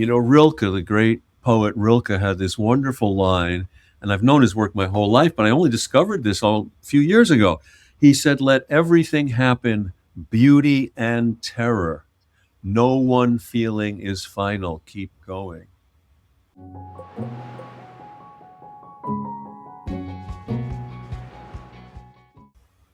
Rilke, the great poet Rilke, had this wonderful line, and I've known his work my whole life, but I only discovered this a few years ago. He said, "Let everything happen, beauty and terror. No one feeling is final. Keep going."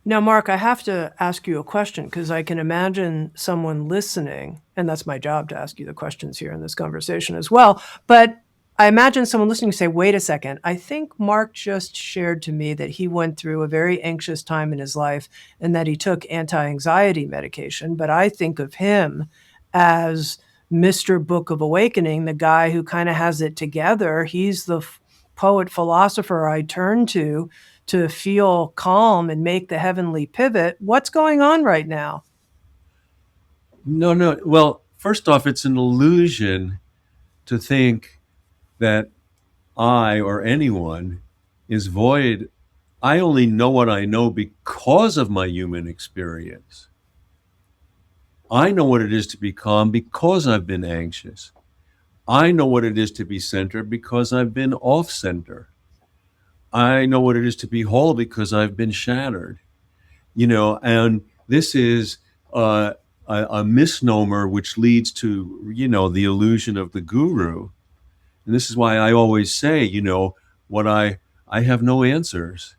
Now, Mark, I have to ask you a question because I can imagine someone listening, and that's my job to ask you the questions here in this conversation as well. But I imagine someone listening say, wait a second, I think Mark just shared to me that he went through a very anxious time in his life and that he took anti-anxiety medication. But I think of him as Mr. Book of Awakening, the guy who kind of has it together. He's the poet philosopher I turn to feel calm and make the heavenly pivot. What's going on right now? No. Well, first off, it's an illusion to think that I or anyone is void. I only know what I know because of my human experience. I know what it is to be calm because I've been anxious. I know what it is to be centered because I've been off center. I know what it is to be whole because I've been shattered. And this is a misnomer which leads to, the illusion of the guru. And this is why I always say, what I have no answers.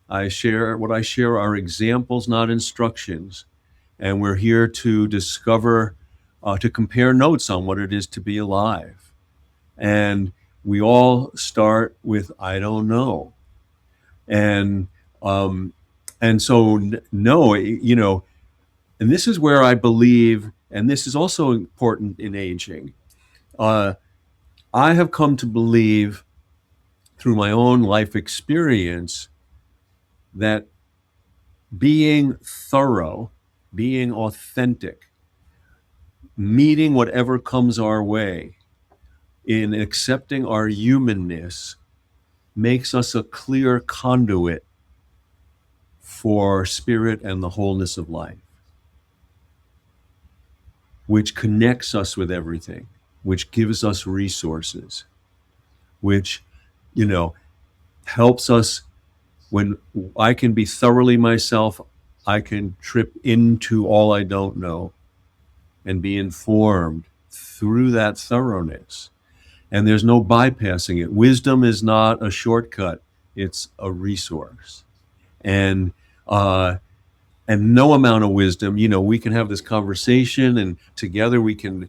What I share are examples, not instructions. And we're here to discover, to compare notes on what it is to be alive. And we all start with, I don't know. And so, no, and this is where I believe, and this is also important in aging. I have come to believe through my own life experience that being thorough, being authentic, meeting whatever comes our way, in accepting our humanness, makes us a clear conduit for spirit and the wholeness of life, which connects us with everything, which gives us resources, which, helps us. When I can be thoroughly myself, I can trip into all I don't know and be informed through that thoroughness. And there's no bypassing it. Wisdom is not a shortcut. It's a resource. And no amount of wisdom, we can have this conversation and together we can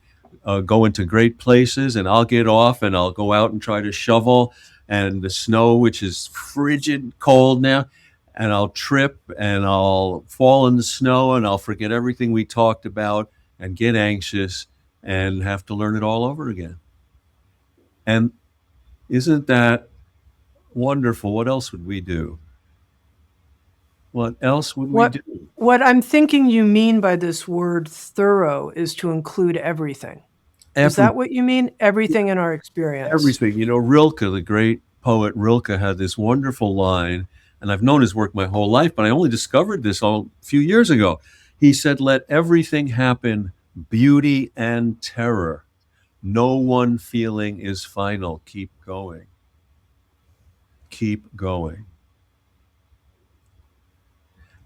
go into great places, and I'll get off and I'll go out and try to shovel, and the snow, which is frigid cold now, and I'll trip and I'll fall in the snow and I'll forget everything we talked about and get anxious and have to learn it all over again. And isn't that wonderful? What else would we do? What else would we do? What I'm thinking you mean by this word thorough is to include everything. Is that what you mean? Everything in our experience? Everything. Rilke, the great poet Rilke, had this wonderful line, and I've known his work my whole life, but I only discovered this a few years ago. He said, "Let everything happen, beauty and terror. No one feeling is final. Keep going. Keep going."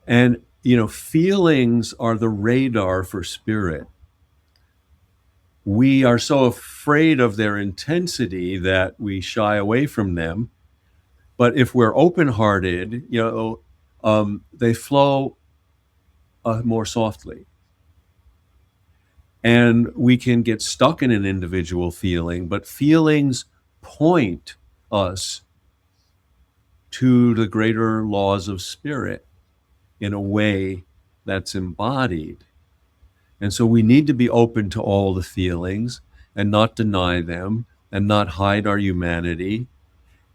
And, feelings are the radar for spirit. We are so afraid of their intensity that we shy away from them. But if we're open-hearted, they flow more softly. And we can get stuck in an individual feeling, but feelings point us to the greater laws of spirit in a way that's embodied. And so we need to be open to all the feelings and not deny them and not hide our humanity.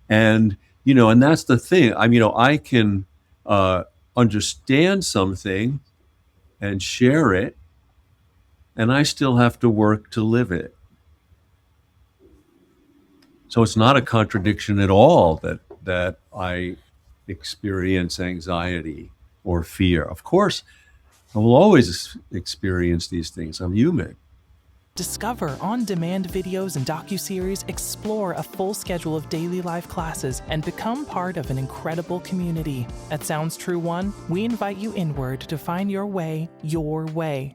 And, and that's the thing. I can understand something and share it, and I still have to work to live it. So it's not a contradiction at all that I experience anxiety or fear. Of course, I will always experience these things. I'm human. Discover on-demand videos and docuseries, explore a full schedule of daily live classes, and become part of an incredible community. At Sounds True One, we invite you inward to find your way your way.